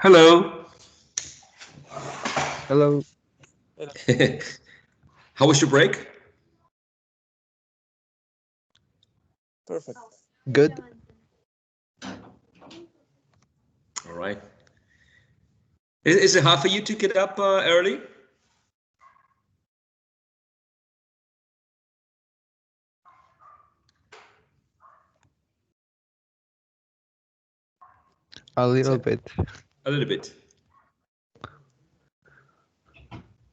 Hello. Hello. How was your break? Perfect. Good. All right. Is it hard for you to get up early? A little bit. A little bit.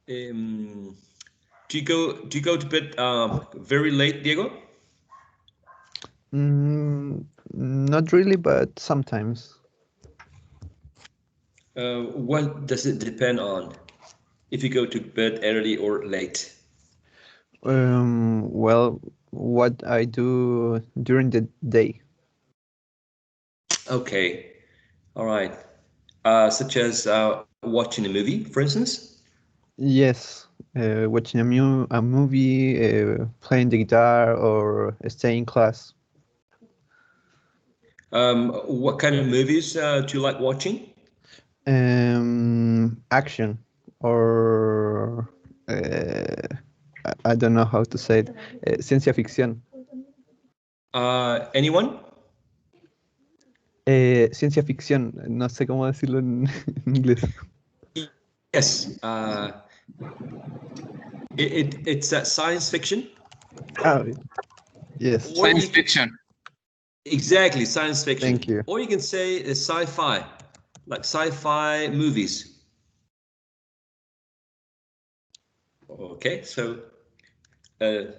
Um, do you go to bed very late, Diego? Not really, but sometimes. What does it depend on? If you go to bed early or late? Well, what I do during the day. Okay. All right. Such as watching a movie, for instance? Yes, watching a movie, playing the guitar, or staying in class. What kind of movies do you like watching? Action, or I don't know how to say it. Ciencia ficción. Anyone? Ciencia ficción. No sé cómo decirlo en en inglés. Yes. It's science fiction. Ah, yes. Or Science you can, fiction. exactly, science fiction. Thank you. Or you can say sci-fi, like sci-fi movies. Okay, so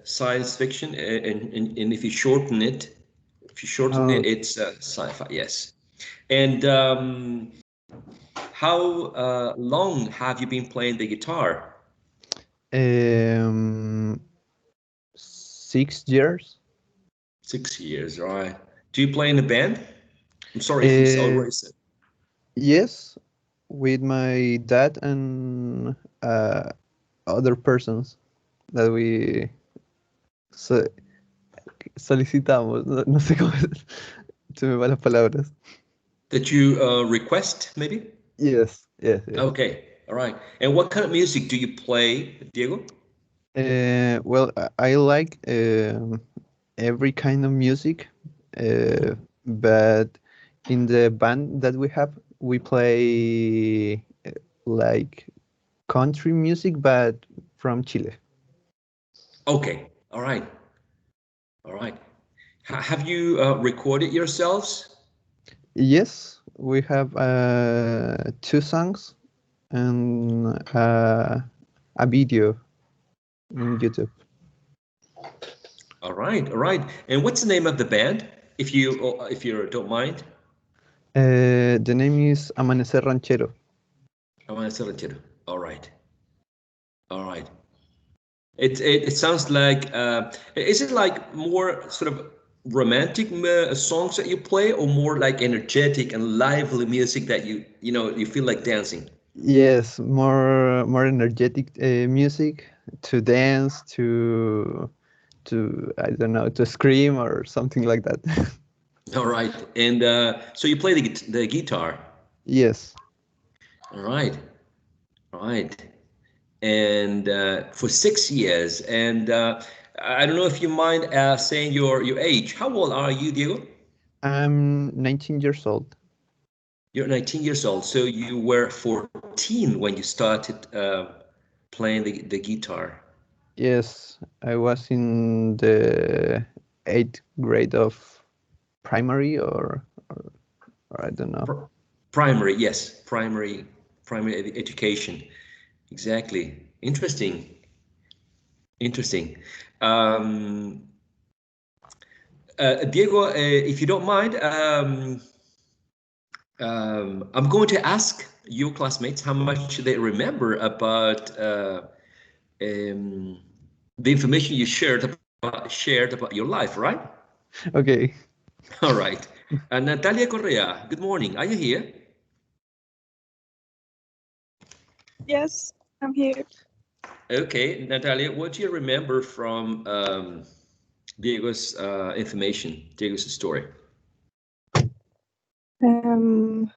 science fiction, and if you shorten Oh, it, it's sci-fi. Yes. And how long have you been playing the guitar? um, 6 years. 6 years, right? Do you play in a band? I'm sorry if it's Uh, already said. yes, with my dad and other persons that we so- solicitamos. No, no sé cómo se me van las palabras. That you request, maybe? Yes, yes, yes. Okay, all right. And what kind of music do you play, Diego? Well, I like every kind of music, but in the band that we have, we play like country music, but from Chile. Okay, all right, all right. Have you recorded yourselves? Yes, we have two songs and a video in YouTube. All right, all right. And what's the name of the band, if you don't mind? The name is Amanecer Ranchero. I want to tell it to you. All right, all right. It sounds like is it like more sort of romantic songs that you play, or more like energetic and lively music that you feel like dancing? Yes, more energetic music to dance, to I don't know, to scream or something like that. All right, and so you play the guitar. Yes. All right, all right, and for 6 years, and I don't know if you mind saying your age. How old are you, Diego? I'm 19 years old. You're 19 years old, so you were 14 when you started playing the guitar. Yes, I was in the 8th grade of primary, or I don't know. Primary, yes, primary education. Exactly. Interesting. Interesting. Um, Diego, if you don't mind, I'm going to ask your classmates how much they remember about um, the information you shared about your life, right? Okay. All right. Natalia Correa, good morning. Are you here? Yes, I'm here. Okay, Natalia, what do you remember from Diego's information, Diego's story? Um,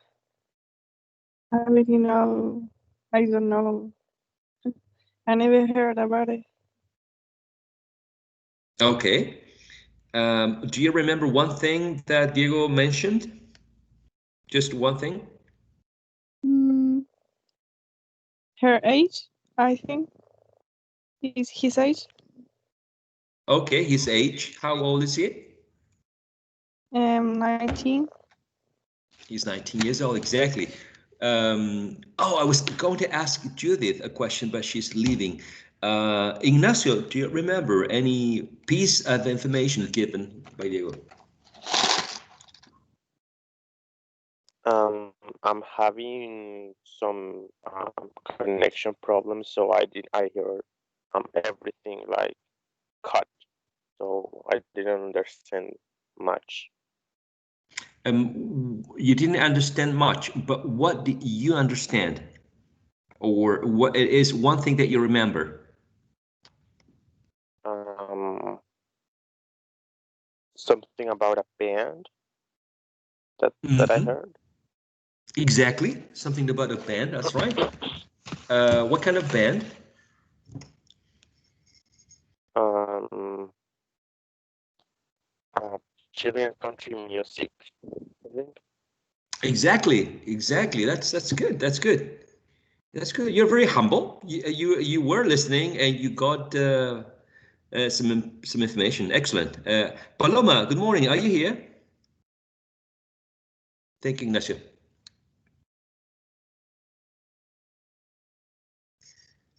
I really know. I don't know. I never heard about it. Okay. Do you remember one thing that Diego mentioned? Just one thing? Mm, her age, I think, is his age. Okay, his age. How old is he? 19. He's 19 years old, exactly. Oh, I was going to ask Judith a question, but she's leaving. Ignacio, do you remember any piece of information given by Diego? I'm having some connection problems, so I heard everything like cut, so I didn't understand much. You didn't understand much, but what did you understand? Or what is one thing that you remember? Um, Something about a band that I heard. Exactly, something about a band, that's right. What kind of band? Um, uh, Chilean country music, I think. Exactly. That's good. That's good. That's good. You're very humble. You were listening and you got some information. Excellent. Paloma, good morning. Are you here? Thank you, Ignacio.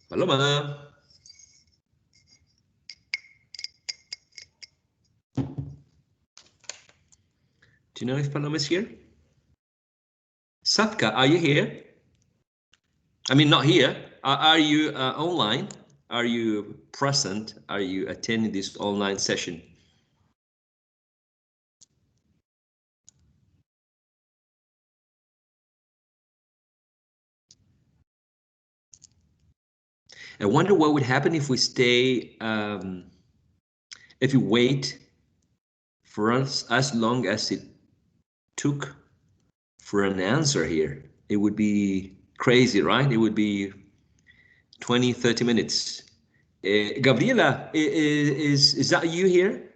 Paloma. Do you know if Paloma is here? Satka, are you here? I mean, not here. Are you online? Are you present? Are you attending this online session? I wonder what would happen if we stay, if we wait for us as long as it took for an answer here. It would be crazy, right? It would be 20, 30 minutes. Gabriela, is that you here?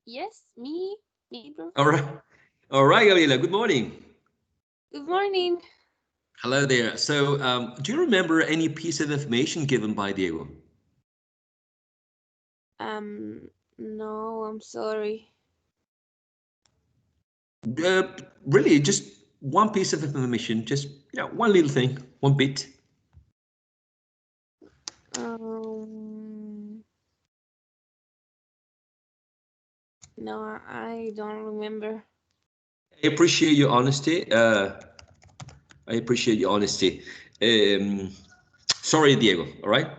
Yes, me, bro. All right. All right, Gabriela, good morning. Good morning. Hello there. So, do you remember any piece of information given by Diego? No, I'm sorry. Really, just one piece of information, just one little thing, one bit. No, I don't remember. I appreciate your honesty. I appreciate your honesty. Sorry, Diego. All right.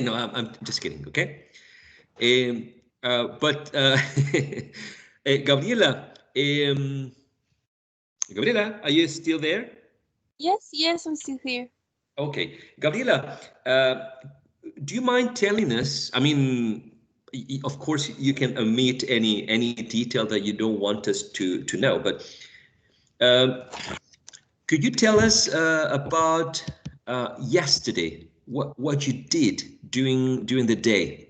No, I'm just kidding. Okay. But Gabriela, Gabriela, are you still there? Yes, I'm still here. Okay, Gabriela, do you mind telling us? I mean, of course, you can omit any detail that you don't want us to know, but could you tell us about yesterday? What you did during the day?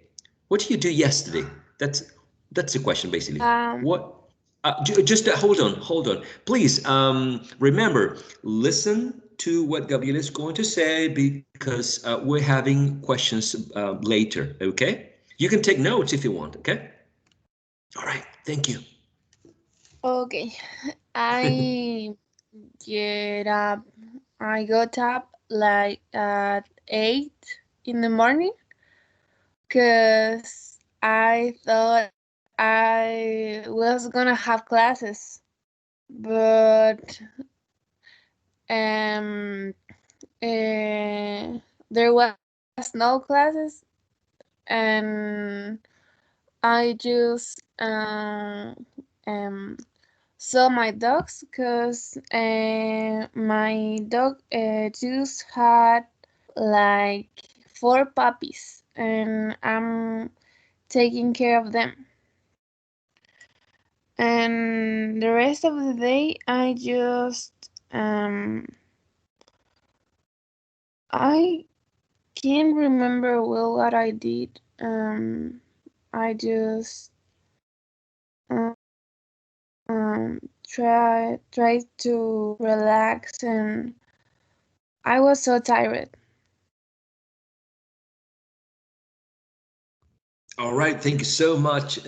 What did you do yesterday? That's the question basically. What? Just hold on, please. Remember, listen to what Gabriel is going to say because we're having questions later. Okay? You can take notes if you want. Okay? All right. Thank you. Okay. I get up. I got up like at 8 in the morning because I thought I was gonna have classes, but there was no classes, and I just saw my dogs because my dog just had like 4 puppies, and I'm taking care of them. And the rest of the day, I just I can't remember well what I did. I just try to relax, and I was so tired. All right, thank you so much,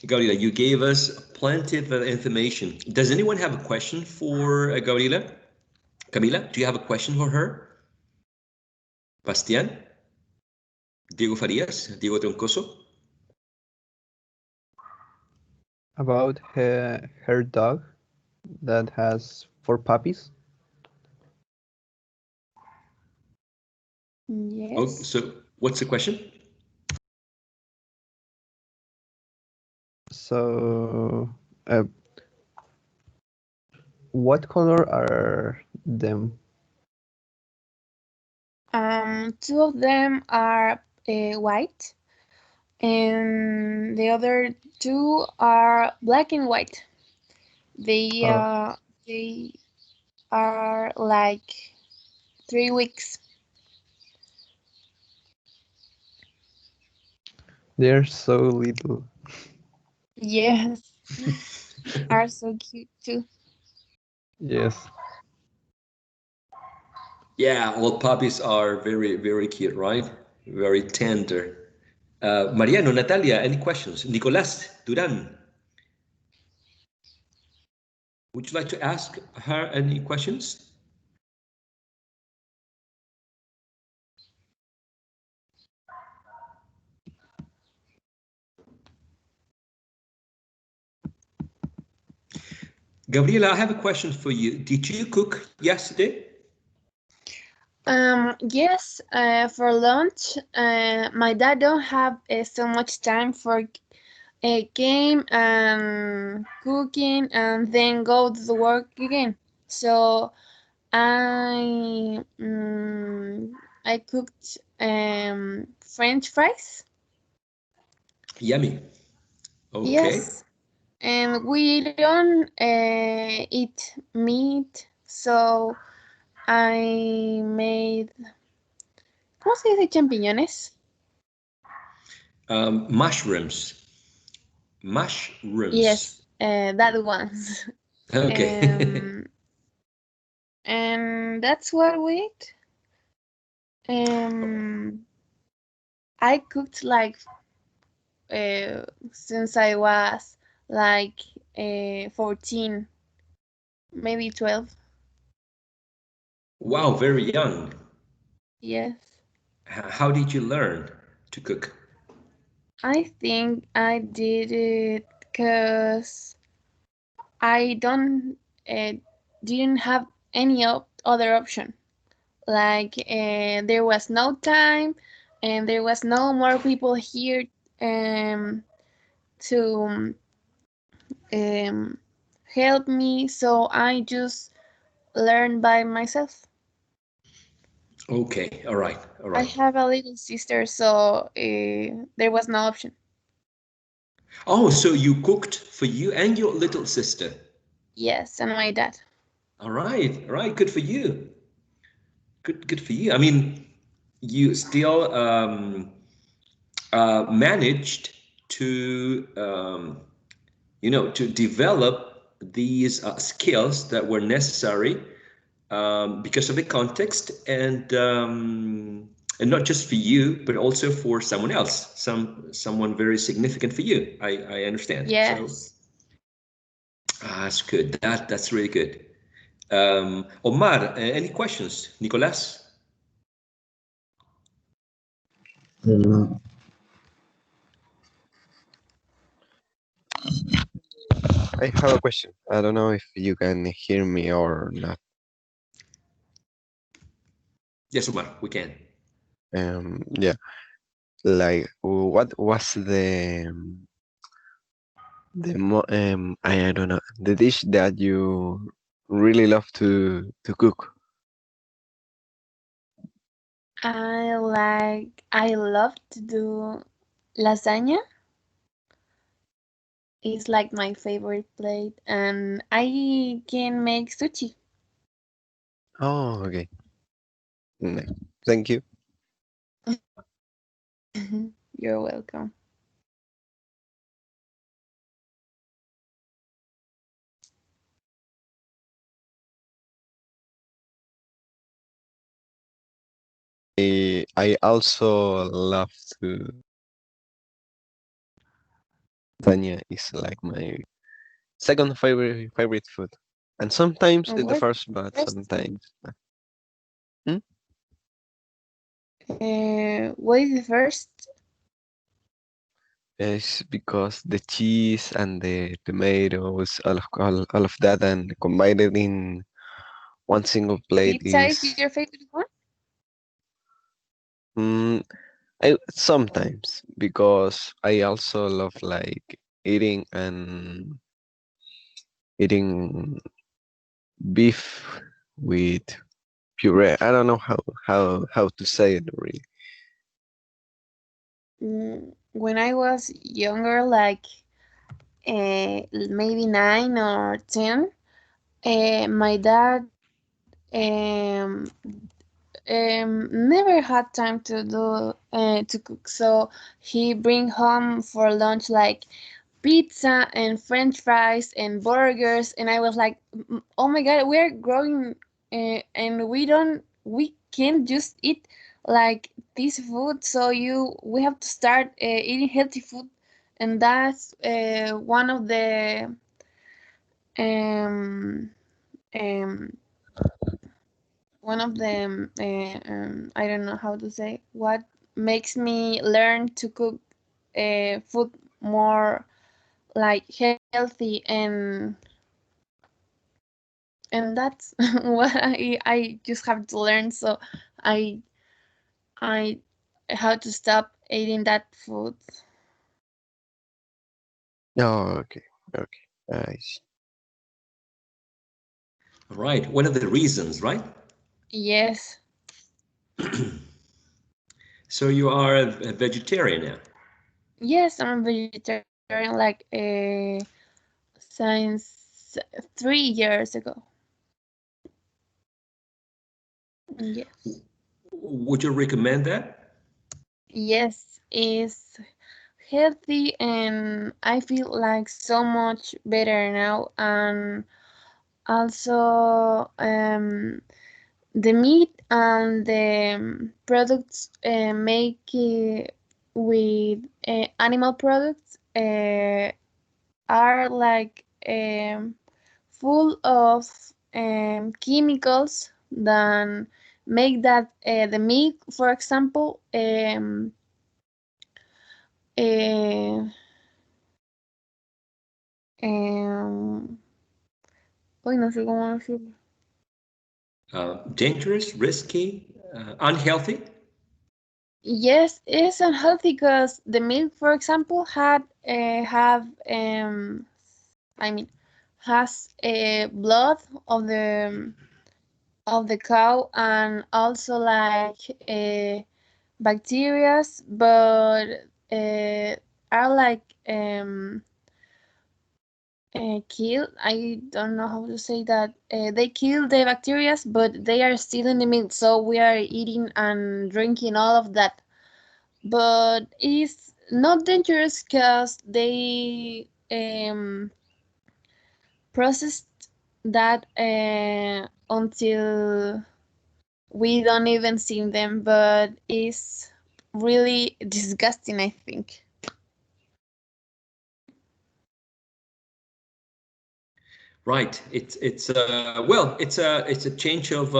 Gabriela. You gave us plenty of information. Does anyone have a question for Gabriela? Camila, do you have a question for her? Bastian? Diego Farias? Diego Troncoso? About her dog that has 4 puppies. Yes. Oh, so what's the question? So, what color are them? Two of them are white, and the other two are black and white. They Oh, they are like 3 weeks. they're so little. Yes, are so cute too. Yes. Yeah, well, puppies are very, very cute, right? Very tender. Mariano, Natalia, any questions? Nicolas Duran, would you like to ask her any questions? Gabriela, I have a question for you. Did you cook yesterday? Yes, for lunch, my dad don't have so much time for a game and cooking and then go to work again. So I I cooked French fries. Yummy. Okay. Yes, and we don't eat meat, so I made, ¿cómo se dice champiñones? Mushrooms. Mushrooms. Yes, that ones. Okay. Um, and that's what we ate. Um, I cooked like since I was like 14, maybe 12. Wow, very young. Yes. How did you learn to cook? I think I did it because I don't didn't have any other option. Like there was no time, and there was no more people here to um, help me, so I just learned by myself. Okay, all right, all I right. have a little sister, so there was no option. Oh, so you cooked for you and your little sister. Yes, and my dad. All right, good for you. Good for you. I mean, you still managed to to develop these skills that were necessary because of the context and not just for you but also for someone else, someone very significant for you. I understand. So Yes. that's good. That's really good. Omar, any questions? Nicolas? Mm, I have a question. I don't know if you can hear me or not. Yes, Omar, we can. Yeah, like what was I don't know, the dish that you really love to cook? I love to do lasagna. is like my favorite plate, and I can make sushi. Oh, okay. Nice. Thank you. You're welcome. I also love to. Lasagna is like my second favorite food, and sometimes And it's the what first, but first? sometimes. Hmm? What is the first? It's because the cheese and the tomatoes, all of that, and combine it in one single plate Pizza is is. your favorite one? Mm, sometimes because I also love like eating beef with puree. I don't know how to say it really. When I was younger, like maybe 9 or 10, my dad never had time to cook, so he bring home for lunch like pizza and French fries and burgers, and I was like, "Oh my God, we're growing, and we can't just eat like this food. So we have to start eating healthy food, and that's um um one of the I don't know how to say what makes me learn to cook food more like healthy, and that's what I just have to learn. So I I how to stop eating that food. Oh, okay, okay. I see. Right. One of the reasons, right? Yes, So you are a vegetarian now. yes, I'm a vegetarian like since 3 years ago. Yes, Would you recommend that? yes, it's healthy, and I feel like so much better now. And also, the meat and the products make with animal products are like full of chemicals that make that the meat, for example, uh, um, uy, no sé cómo decirlo. Dangerous, risky, unhealthy? Yes, it's unhealthy because the milk, for example, I mean, has blood of the cow, and also like bacterias, but uh, are like kill. I don't know how to say that. They kill the bacteria, but they are still in the milk, so we are eating and drinking all of that. But it's not dangerous because they processed that until we don't even see them, but it's really disgusting, I think. Right. It's a change of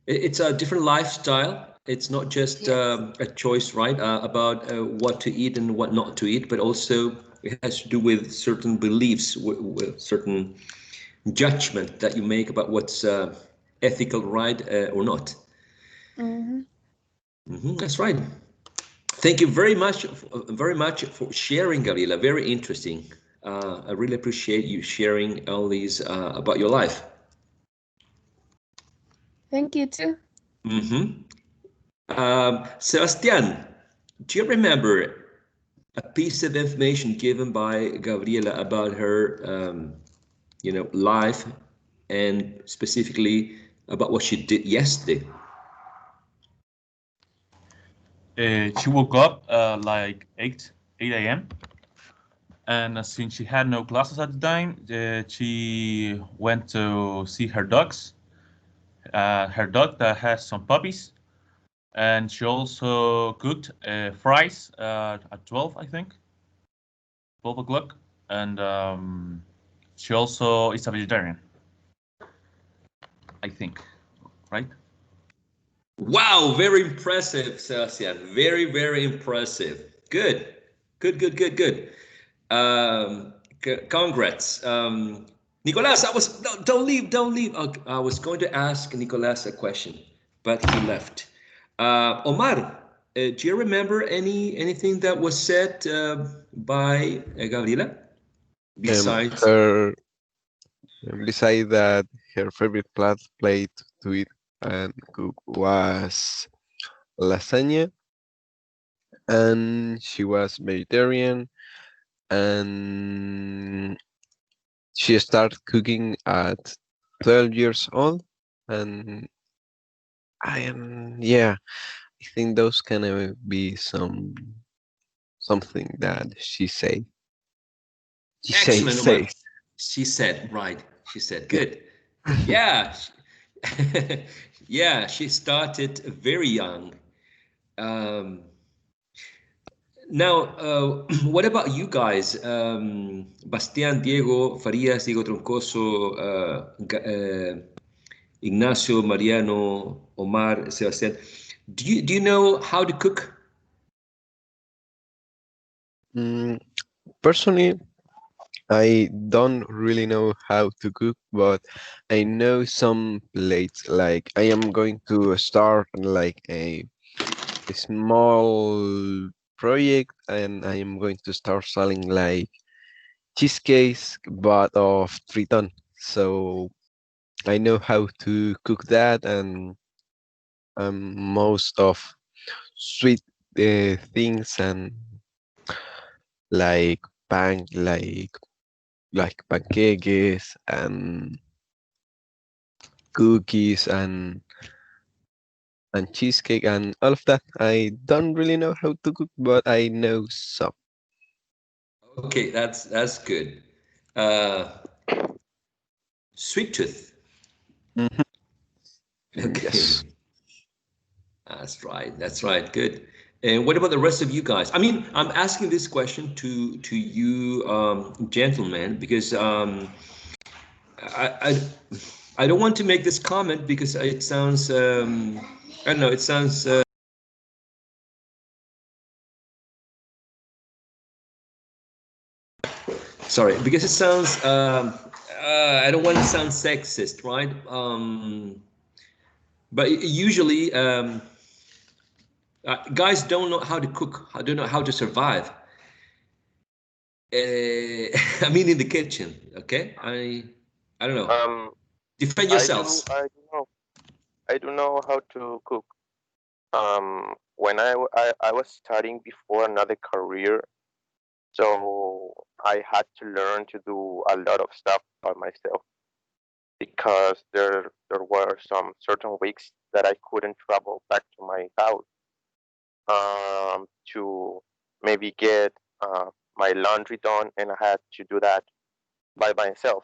it's a different lifestyle. It's not just Yes. a choice, right, about what to eat and what not to eat, but also it has to do with certain beliefs, with certain judgment that you make about what's ethical, right, or not. Mm-hmm. That's right. Thank you very much for sharing, Gabriela. Very interesting. I really appreciate you sharing all these about your life. Thank you too. Sebastian, do you remember a piece of information given by Gabriela about her, life, and specifically about what she did yesterday? She woke up like 8 a.m. And since she had no classes at the time, she went to see her dogs. Her dog that has some puppies, and she also cooked fries at 12, I think, 12 o'clock, and she also is a vegetarian, I think, right? Wow, very impressive, Sebastian. Very, very impressive. Good, good, good, good, good. Congrats. Nicolas, no, don't leave, don't leave. I was going to ask Nicolas a question, but he left. Omar, do you remember anything that was said by Gabriela besides? Her beside that, her favorite plate to eat and cook was lasagna, and she was vegetarian, and she started cooking at 12 years old, and yeah, I think those can be something that Excellent, Omar. says. She said, right. She said, good. Yeah. Yeah, she started very young. Um, Now, what about you guys? Bastián, Diego, Farías, Diego Troncoso, Ignacio, Mariano, Omar, Sebastián. Do you know how to cook? Mm, Personally, I don't really know how to cook, but I know some plates. Like I am going to start like a small project, and I am going to start selling like cheesecakes, but of 3 ton. So I know how to cook that, and most of sweet things, and like pan like pancakes and cookies and cheesecake and all of that. I don't really know how to cook, but I know some. Okay, that's good. Uh, Sweet tooth. Mhm. Okay, Yes. that's right. That's right. Good. And what about the rest of you guys? I mean, I'm asking this question to you, gentlemen, because I I don't want to make this comment because it sounds I don't know, it sounds sorry, because it sounds I don't want to sound sexist, right? But usually guys don't know how to cook, don't know how to survive. I mean in the kitchen, okay? I don't know. Um, Defend I do, yourselves. I do know, I do know how to cook. When I was studying before another career, so I had to learn to do a lot of stuff by myself because there were some certain weeks that I couldn't travel back to my house to maybe get my laundry done, and I had to do that by myself.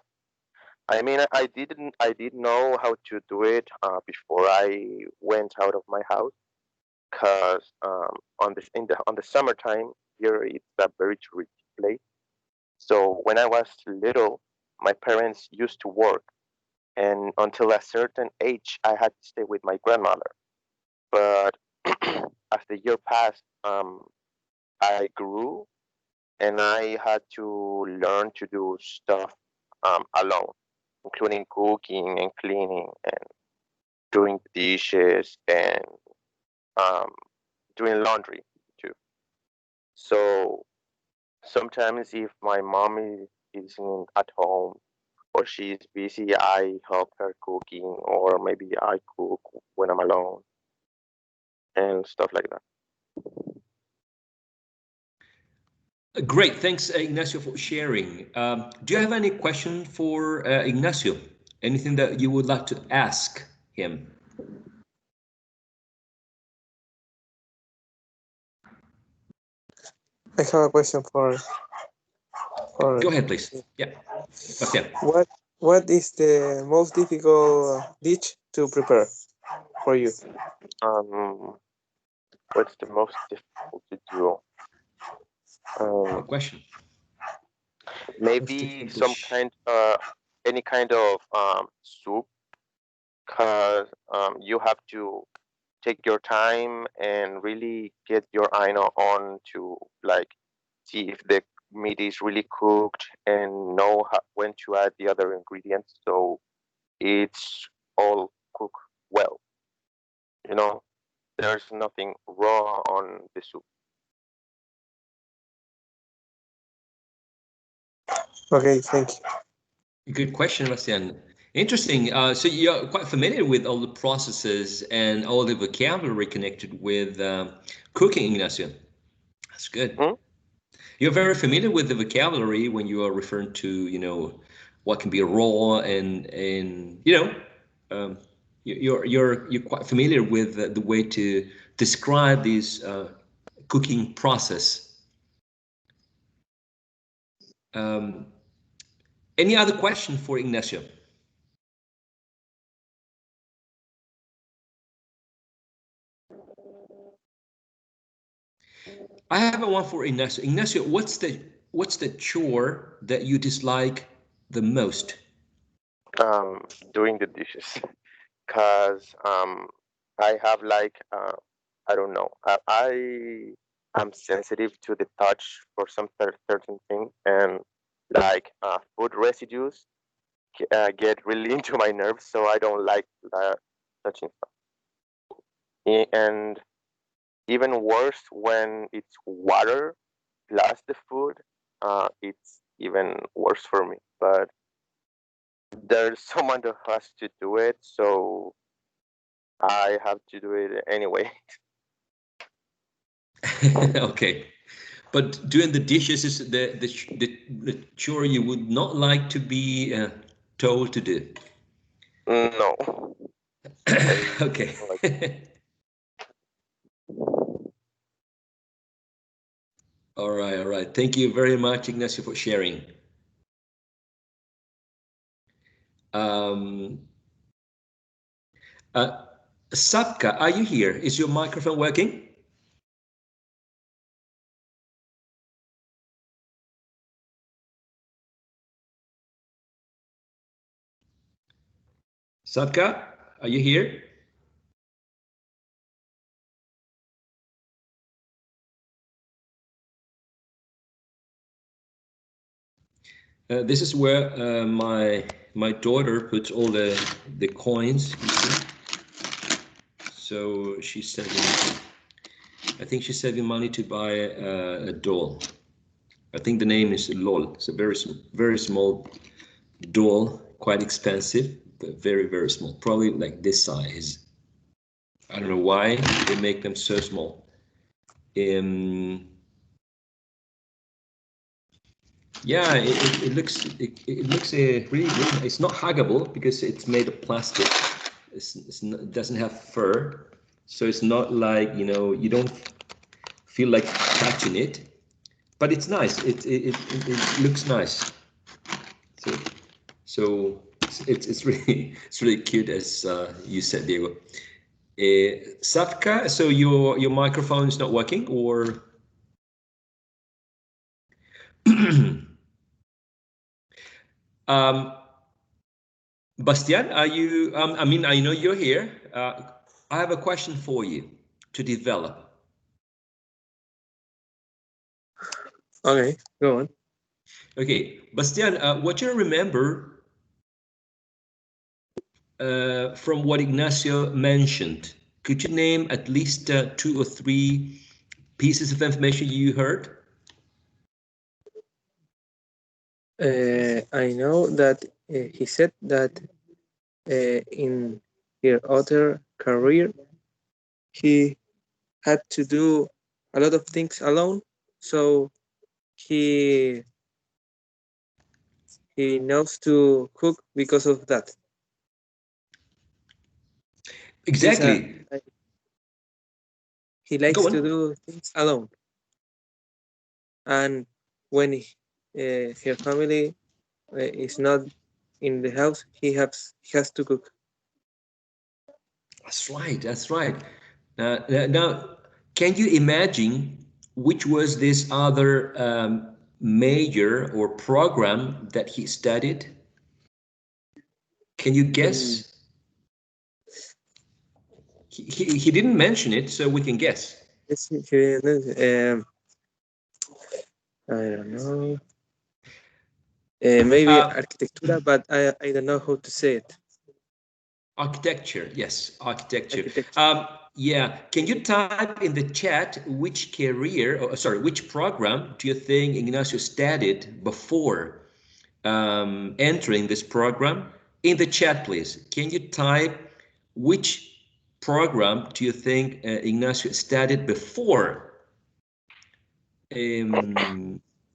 I mean, I did know how to do it before I went out of my house, because on the summertime here it's a very touristy place. So when I was little, my parents used to work, and until a certain age, I had to stay with my grandmother. But as the year passed, I grew, and I had to learn to do stuff alone, including cooking and cleaning and doing dishes and um, doing laundry too. So sometimes if my mom isn't at home or she's busy, I help her cooking, or maybe I cook when I'm alone and stuff like that. Great, thanks, Ignacio, for sharing. Do you have any question for Ignacio? Anything that you would like to ask him? I have a question for Go ahead, please. Yeah, Bastian. what is the most difficult dish to prepare for you? What's the most difficult to do? Good question. Maybe difficult some dish. kind, any kind of soup, because you have to take your time and really get your eye on to like see if the meat is really cooked and know when to add the other ingredients so it's all cooked well. You know, there's nothing raw on the soup. Okay, thank you. Good question, Bastian. Interesting. So you're quite familiar with all the processes and all the vocabulary connected with cooking, Ignacio. That's good. Hmm? You're very familiar with the vocabulary when you are referring to, what can be raw and you're quite familiar with the way to describe this cooking process. Um, any other question for Ignacio? I have one for Ignacio. Ignacio, what's the chore that you dislike the most? Doing the dishes, because I have like I don't know, I'm sensitive to the touch for some certain thing, and like food residues get really into my nerves, so I don't like touching stuff. And even worse when it's water plus the food, it's even worse for me. But there's someone that has to do it, so I have to do it anyway. Okay. But doing the dishes is the chore you would not like to be told to do. No, Okay. like All right, all right. Thank you very much, Ignacio, for sharing. Um, uh, Sapka, are you here? Is your microphone working? Sapka, are you here? This is where my daughter puts all the coins, you see. So she's saving. I think she's saving money to buy a doll. I think the name is LOL. It's a very small doll, quite expensive, but very small. Probably like this size. I don't know why they make them so small. Yeah, it looks really it's not huggable because it's made of plastic. It doesn't have fur, so it's not like you don't feel like touching it, but it's nice. It looks nice. So it's really it's really cute as you said, Diego. Safka, so your microphone is not working, or um, Bastian, are you? I mean, I know you're here. I have a question for you to develop. Okay, go on. Okay, Bastian, what you remember from what Ignacio mentioned? Could you name at least 2 or 3 pieces of information you heard? I know that he said that in his other career he had to do a lot of things alone, so he knows to cook because of that. Exactly. He likes to do things alone, and when her family is not in the house, he has to cook. That's right. That's right. Now, can you imagine which was this other major or program that he studied? Can you guess? He didn't mention it, so we can guess. I don't know. Maybe architectura, but I don't know how to say it. Architecture, yes, architecture. Yeah, can you type in the chat which career, or sorry, which program do you think Ignacio studied before entering this program? In the chat, please. Can you type which program do you think Ignacio studied before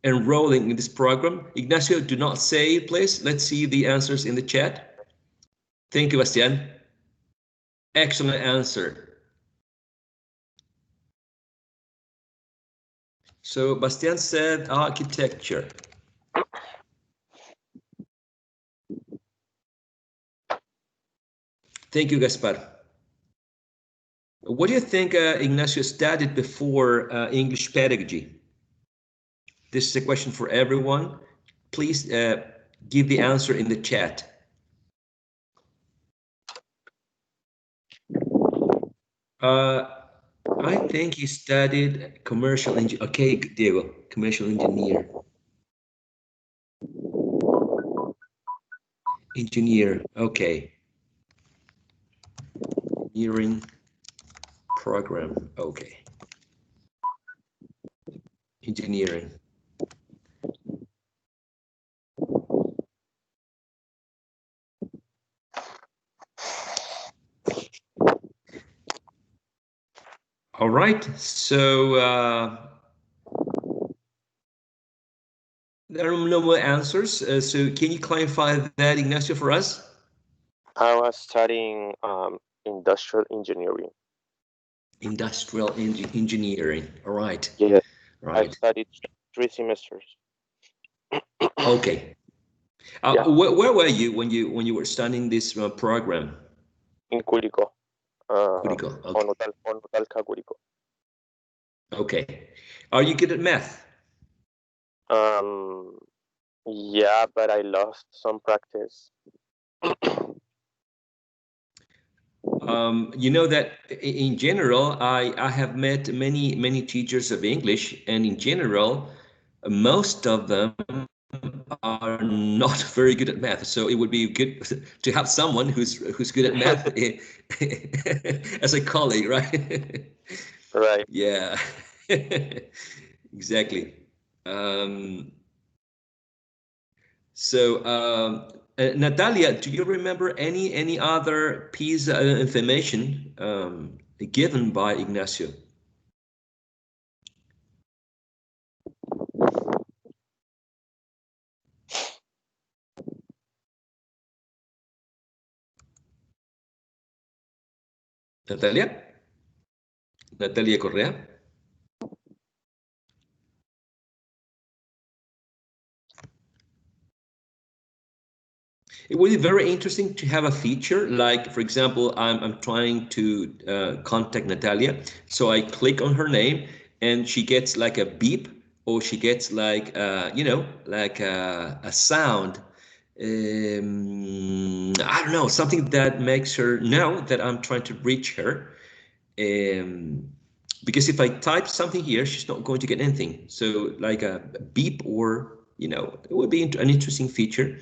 enrolling in this program? Ignacio, do not say it, please. Let's see the answers in the chat. Thank you, Bastian. Excellent answer. So Bastian said architecture. Thank you, Gaspar. What do you think Ignacio studied before English pedagogy? This is a question for everyone. Please give the answer in the chat. I think he studied commercial engineer. Okay, Diego, commercial engineer. Engineer, okay. Engineering program, okay. Engineering. All right, so there are no more answers. So can you clarify that, Ignacio, for us? I was studying industrial engineering. Industrial engineering. All right. Yeah, right. I studied 3 semesters. Okay. Yeah. Where were you when you were studying this program? In Curicó. Curicó. Okay. Onotalca, Curicó. Okay. Are you good at math? Yeah, but I lost some practice. You know that in general, I have met many teachers of English, and in general, most of them are not very good at math. So it would be good to have someone who's good at math as a colleague, right? Right. Yeah, exactly. Natalia, do you remember any other piece of information given by Ignacio? Natalia? Natalia Correa? It would be very interesting to have a feature like, for example, I'm trying to contact Natalia. So I click on her name and she gets like a beep, or she gets like, you know, like a sound. I don't know, something that makes her know that I'm trying to reach her. Because if I type something here, she's not going to get anything. So like a beep, or, you know, it would be an interesting feature.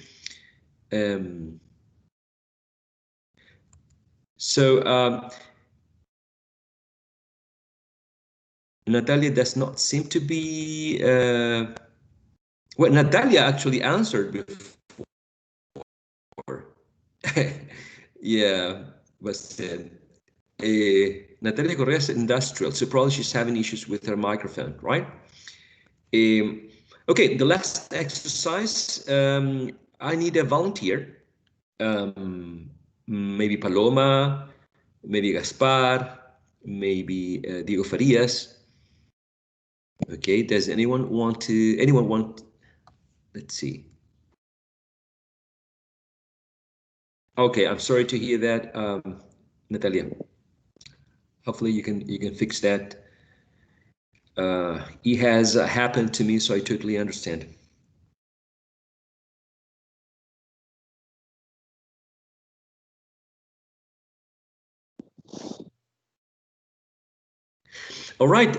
Natalia does not seem to be. Well, Natalia actually answered before. Yeah, but said. Natalia Correa is industrial, so probably she's having issues with her microphone, right? Okay, the last exercise. I need a volunteer. Maybe Paloma, maybe Gaspar, maybe Diego Farias. Okay, does anyone want? Let's see. Okay, I'm sorry to hear that, Natalia. Hopefully you can fix that. It has happened to me, so I totally understand. All right.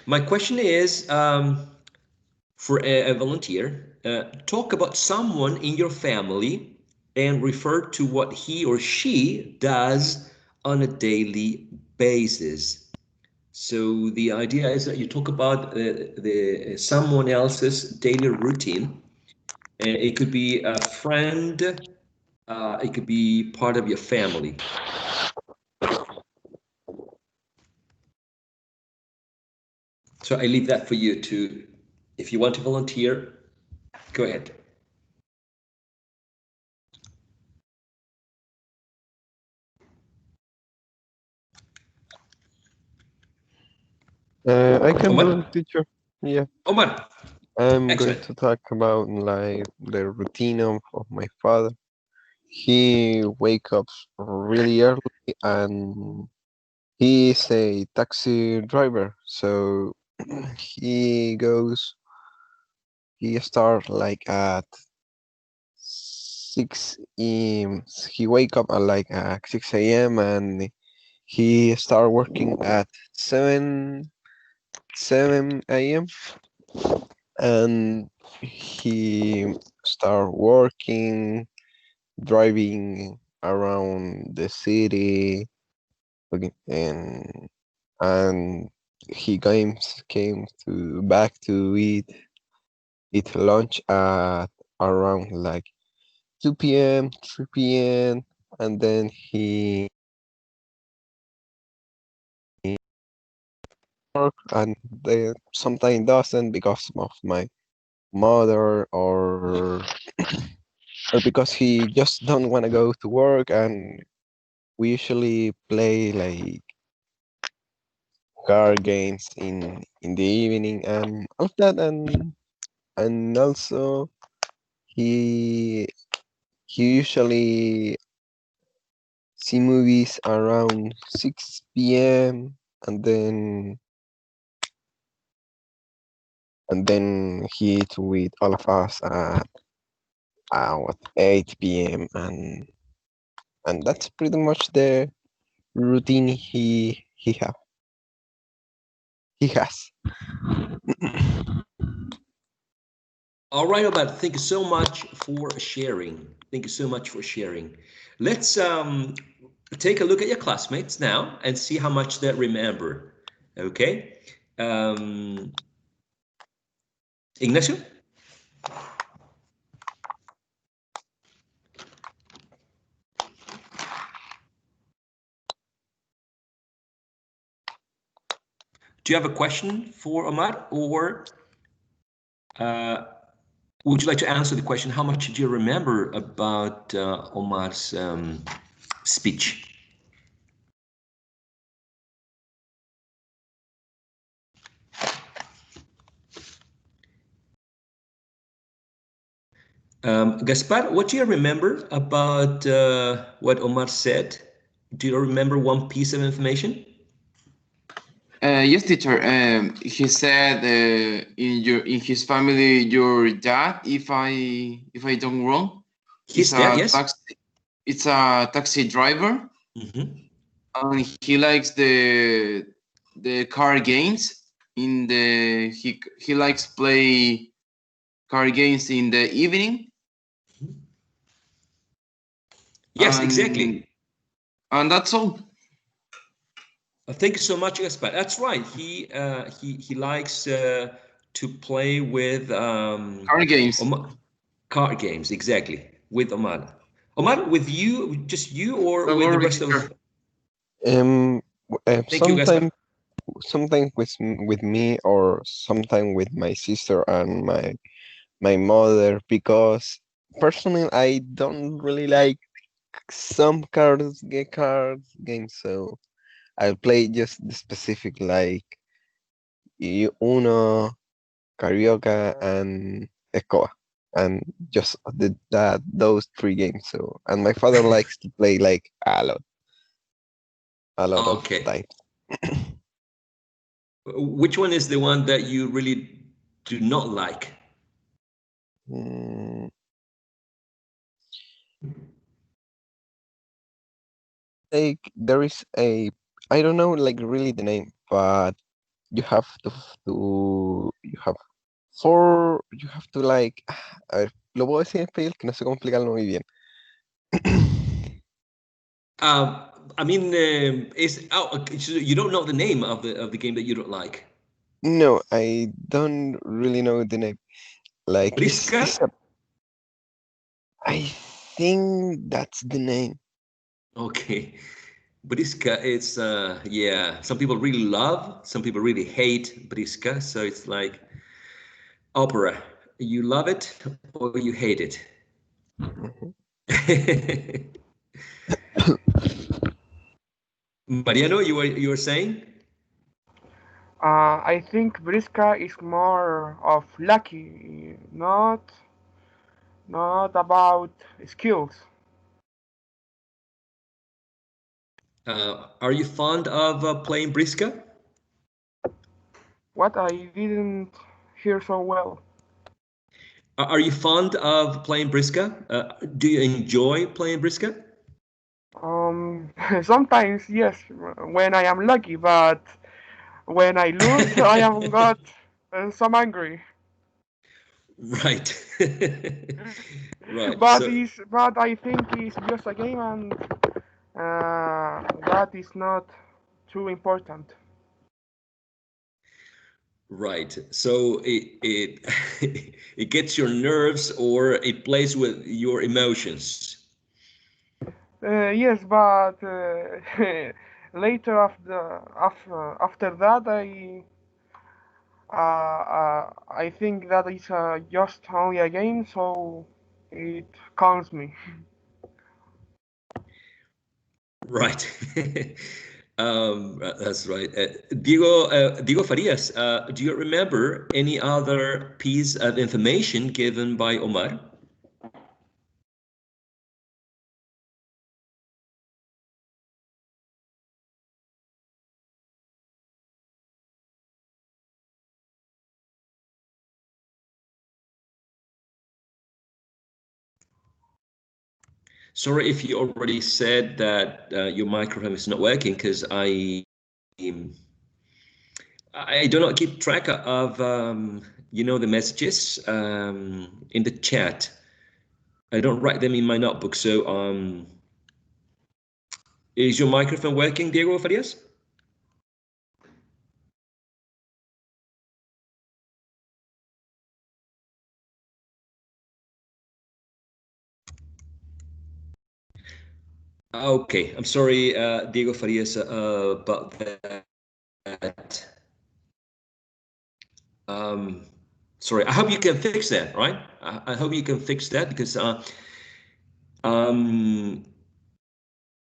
My question is, for a volunteer, talk about someone in your family and refer to what he or she does on a daily basis. So the idea is that you talk about the someone else's daily routine. It could be a friend, it could be part of your family. So I leave that for you to, if you want to volunteer, go ahead. I can do Omar? it, teacher. Yeah. Omar, I'm going excellent. to talk about like the routine of my father. He wake up really early and he is a taxi driver. So he start like at 6 he wake up at like at 6 a.m. and he start working at 7 a.m. and he start working, driving around the city, okay, and he came to back to eat lunch at around like 2 p.m., 3 p.m., and then he work and then sometimes doesn't because of my mother or because he just don't want to go to work, and we usually play like card games in the evening and all of that, and also he he usually see movies around 6 p.m. and then he eat with all of us at 8 p.m. and that's pretty much the routine he has. All right, Omar, thank you so much for sharing. Thank you so much for sharing. Let's take a look at your classmates now and see how much they remember. Okay. Um, Ignacio? Do you have a question for Omar, or would you like to answer the question? How much do you remember about Omar's speech? Gaspar, what do you remember about what Omar said? Do you remember one piece of information? Yes, teacher. He said in his family, your dad, if I don't wrong, His dad, yes. It's a taxi driver, and he likes the car games. He likes play car games in the evening. Yes, exactly. And that's all. Thank you so much, Gaspar. That's right. He likes to play with Car games. Car games, exactly, with Omar. Omar, with you, just you, or Don't with the worry, rest teacher. of? Thank you, Gaspar. Sometimes sometimes with me or sometimes with my sister and my mother, because personally I don't really like some card games, so I'll play just the specific like Uno, Carioca, and Ecoa, and just those three games. So, and my father likes to play like a lot of Okay. types. Which one is the one that you really do not like? Like there is I don't know like really the name, but you have you have to like a ver, lo puedo decir en español que no sé cómo explicarlo muy bien. I mean, okay, so you don't know the name of the game that you don't like. No, I don't really know the name. Like Briska? I think that's the name. Okay. Briska, it's yeah, some people really love, some people really hate Briska, so it's like opera. You love it or you hate it. Mariano, you were saying? I think Briska is more of lucky, not about skills. Are you fond of playing Briska? What I didn't hear so well. Are you fond of playing Briska? Do you enjoy playing Briska? Sometimes yes, when I am lucky, but when I lose, I am got some angry. Right. Right. But I think it's just a game, and that is not too important. Right. So it it gets your nerves or it plays with your emotions. Yes, but later after that, I think that it's just only a game, so it calms me. Right. That's right. Diego Farias, do you remember any other piece of information given by Omar? Sorry if you already said that your microphone is not working, because I do not keep track of the messages in the chat. I don't write them in my notebook. So is your microphone working, Diego Farias? Okay, I'm sorry, Diego Farias, about that. Sorry, I hope you can fix that, right? I hope you can fix that, because um,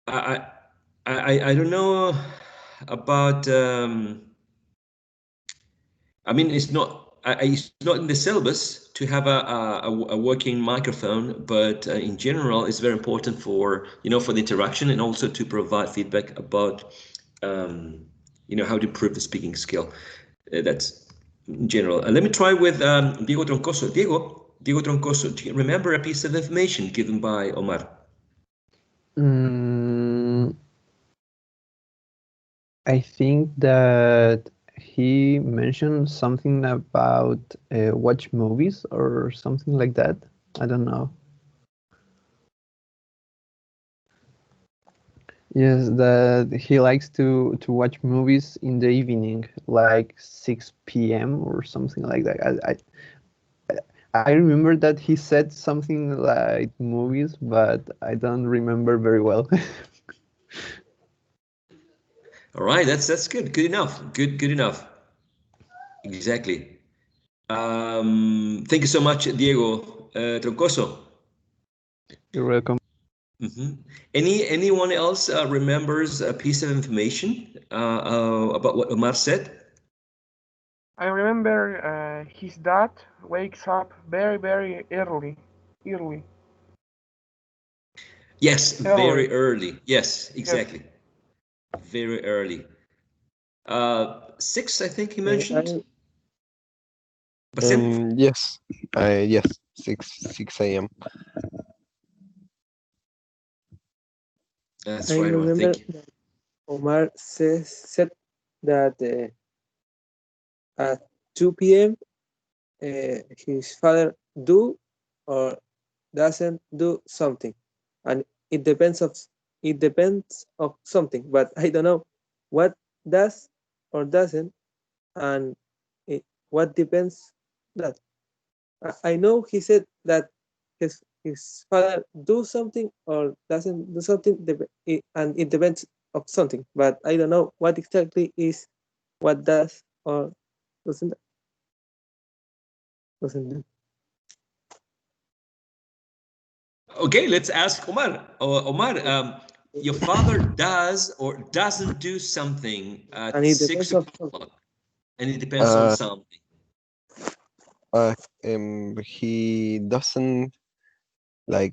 I, I don't know about. I mean, it's not in the syllabus to have a working microphone, but in general, it's very important for for the interaction, and also to provide feedback about how to improve the speaking skill. That's in general. Let me try with Diego Troncoso. Diego Troncoso, do you remember a piece of information given by Omar? I think that he mentioned something about watch movies or something like that. I don't know. Yes, that he likes to watch movies in the evening, like 6 p.m. or something like that. I remember that he said something like movies, but I don't remember very well. All right, that's good. Good enough. Good enough. Exactly. Thank you so much, Diego Troncoso. You're welcome. Anyone else remembers a piece of information about what Omar said? I remember his dad wakes up very, very early. Early. Yes, Early. very early. Yes, Yes. exactly. Very early. 6, I think he I, mentioned. Basim? Yes, yes, 6 a.m. That's I right, Omar. remember Thank you. that Omar said that at 2 p.m. His father do or doesn't do something, and it depends of something, but I don't know what does or doesn't, and what depends that. I know he said that his father do something or doesn't do something, and it depends of something, but I don't know what exactly is what does or doesn't do. Okay, let's ask Omar. Omar, your father does or doesn't do something And at it six depends of something. o'clock, and it depends on Uh, something. he doesn't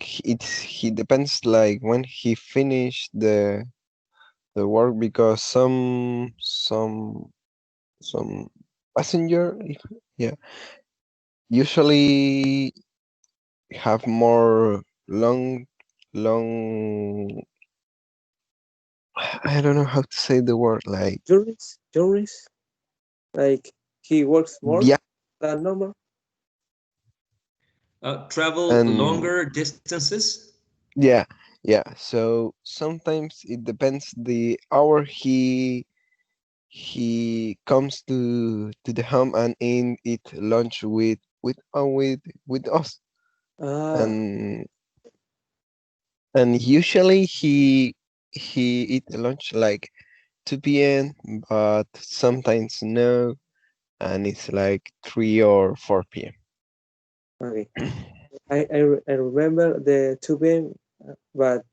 he depends like when he finished the work because some passenger yeah usually have more long I don't know how to say the word like Journeys, like he works more yeah than normal. Travel and longer distances. yeah yeah so sometimes it depends the hour he comes to the home and eat lunch with us Ah, and and usually he eat lunch like 2 p.m. but sometimes no and it's like 3 or 4 p.m. okay. I remember the 2 p.m. But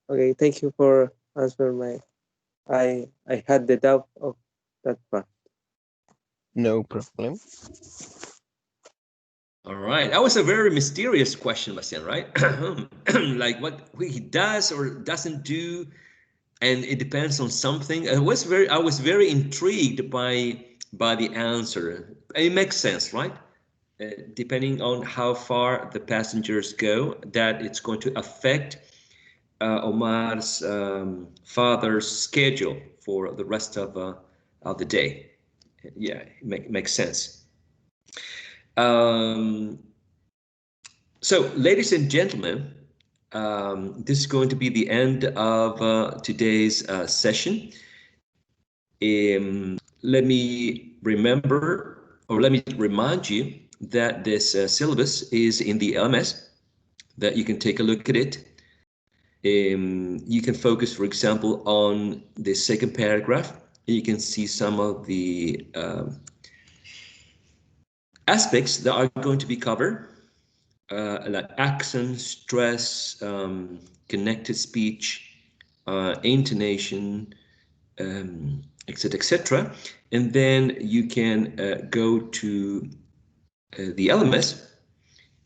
okay, thank you for answering my. I had the doubt of that part. No problem. All right, that was a very mysterious question, Bastian, right? Like what he does or doesn't do, and it depends on something. I was very intrigued by the answer. It makes sense, right? Depending on how far the passengers go, that it's going to affect Omar's father's schedule for the rest of the day. Yeah, makes sense. Um, so, ladies and gentlemen, this is going to be the end of today's session. Let me remember, or let me remind you that this syllabus is in the LMS, that you can take a look at it. You can focus, for example, on the second paragraph. You can see some of the aspects that are going to be covered, like accent, stress, connected speech, intonation, etc., etc. And then you can go to the LMS,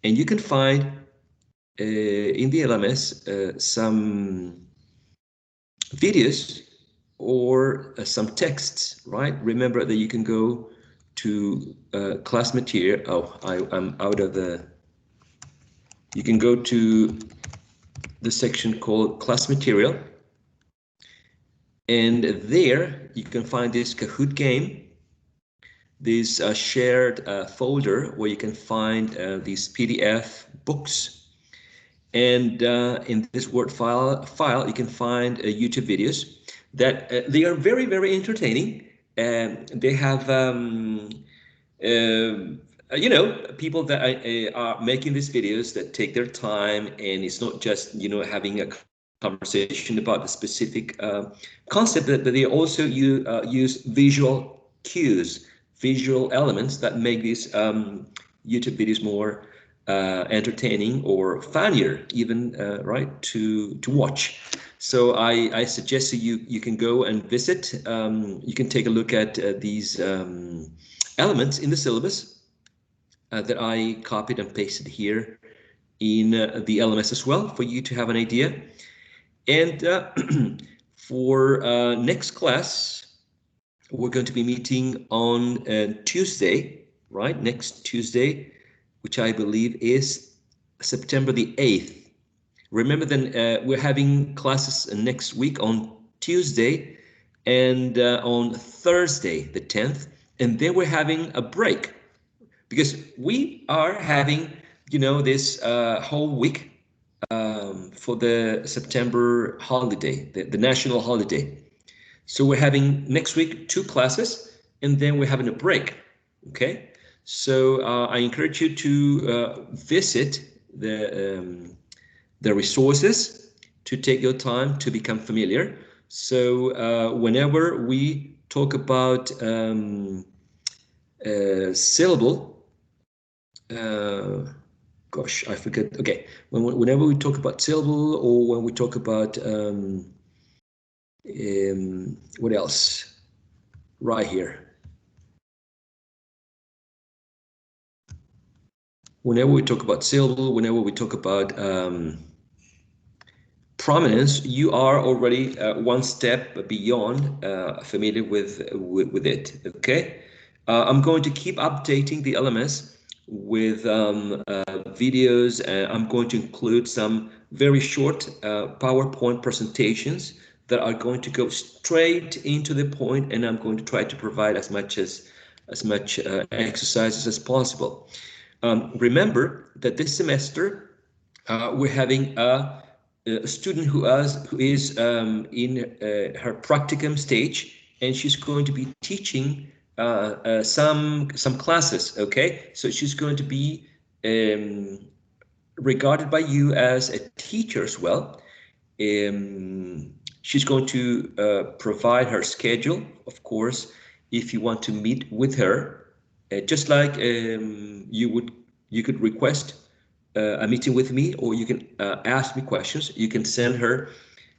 and you can find in the LMS some videos or some texts, right? Remember that you can go to class material. Oh, I'm out of the. You can go to the section called class material, and there you can find this Kahoot game, this shared folder where you can find these PDF books. And in this Word file, you can find YouTube videos that they are very, very entertaining. And they have, people that are making these videos that take their time, and it's not just, having a conversation about the specific concept, but they also use visual cues, visual elements that make these YouTube videos more entertaining or funnier, even right to watch. So I suggest you can go and visit. You can take a look at these elements in the syllabus that I copied and pasted here in the LMS as well for you to have an idea. And for next class, we're going to be meeting on Tuesday, right? Next Tuesday, which I believe is September the 8th. Remember then we're having classes next week on Tuesday and on Thursday the 10th, and then we're having a break because we are having, you know, this whole week for the September holiday, the national holiday. So we're having next week 2 classes, and then we're having a break. Okay, so I encourage you to visit the resources to take your time to become familiar. So whenever we talk about syllable, gosh, I forget. Okay, whenever we talk about syllable, or when we talk about what else? Right here. Whenever we talk about syllable, whenever we talk about prominence, you are already one step beyond familiar with it. Okay, I'm going to keep updating the LMS with videos. I'm going to include some very short PowerPoint presentations that are going to go straight into the point, and I'm going to try to provide as much exercises as possible. Remember that this semester we're having a student who is in her practicum stage, and she's going to be teaching some classes. Okay, so she's going to be regarded by you as a teacher as well. She's going to provide her schedule, of course, if you want to meet with her, just like you could request a meeting with me, or you can ask me questions. You can send her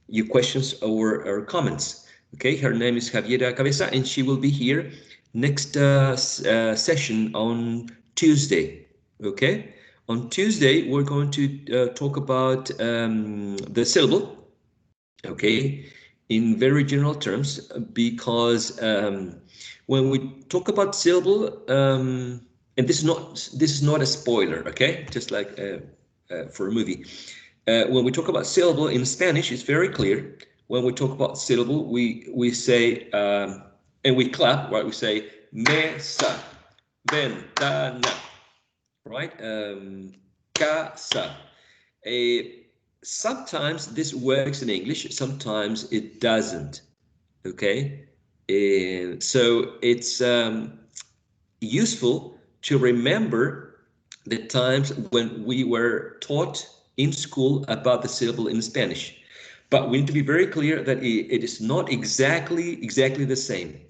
your questions or comments. Okay, her name is Javiera Cabeza, and she will be here next session on Tuesday. Okay, on Tuesday we're going to talk about the syllable. Okay, in very general terms, because when we talk about syllable, and this is not a spoiler, okay? Just like for a movie, when we talk about syllable in Spanish, it's very clear. When we talk about syllable, we say and we clap, right? We say mesa, ventana, right? Casa. Sometimes this works in English, sometimes it doesn't. Okay, so it's useful to remember the times when we were taught in school about the syllable in Spanish, but we need to be very clear that it is not exactly the same.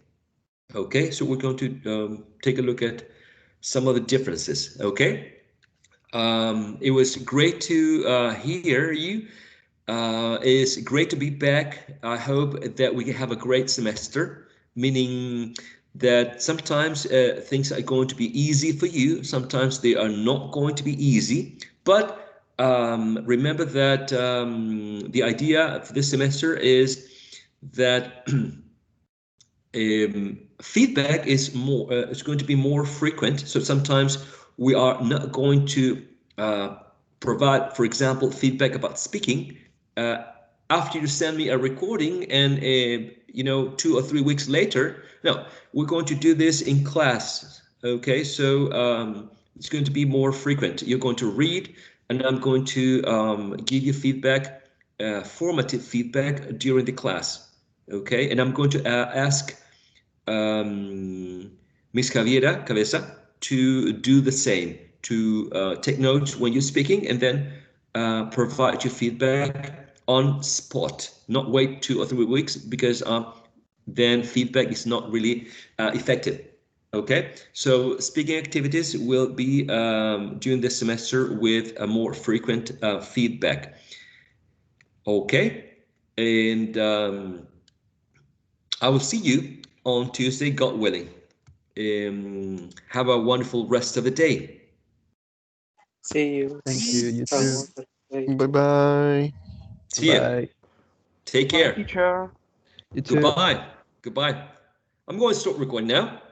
Okay, so we're going to take a look at some of the differences. Okay, it was great to hear you. It's great to be back. I hope that we can have a great semester, meaning that sometimes things are going to be easy for you, sometimes they are not going to be easy. But remember that the idea for this semester is that feedback is more it's going to be more frequent. So sometimes we are not going to provide, for example, feedback about speaking after you send me a recording and you know, 2 or 3 weeks later. No, we're going to do this in class. Okay, so it's going to be more frequent. You're going to read, and I'm going to give you feedback, formative feedback during the class. Okay, and I'm going to ask Miss Javiera Cabeza to do the same, to take notes when you're speaking, and then provide your feedback on spot, not wait 2 or 3 weeks, because then feedback is not really effective. Okay, so speaking activities will be during this semester with a more frequent feedback. Okay, and I will see you on Tuesday, God willing. Have a wonderful rest of the day. See you. Thank you. You Have a too. wonderful day. Bye bye. See you. Bye. Take Bye, care. teacher. You too. Goodbye. Goodbye. I'm going to stop recording now.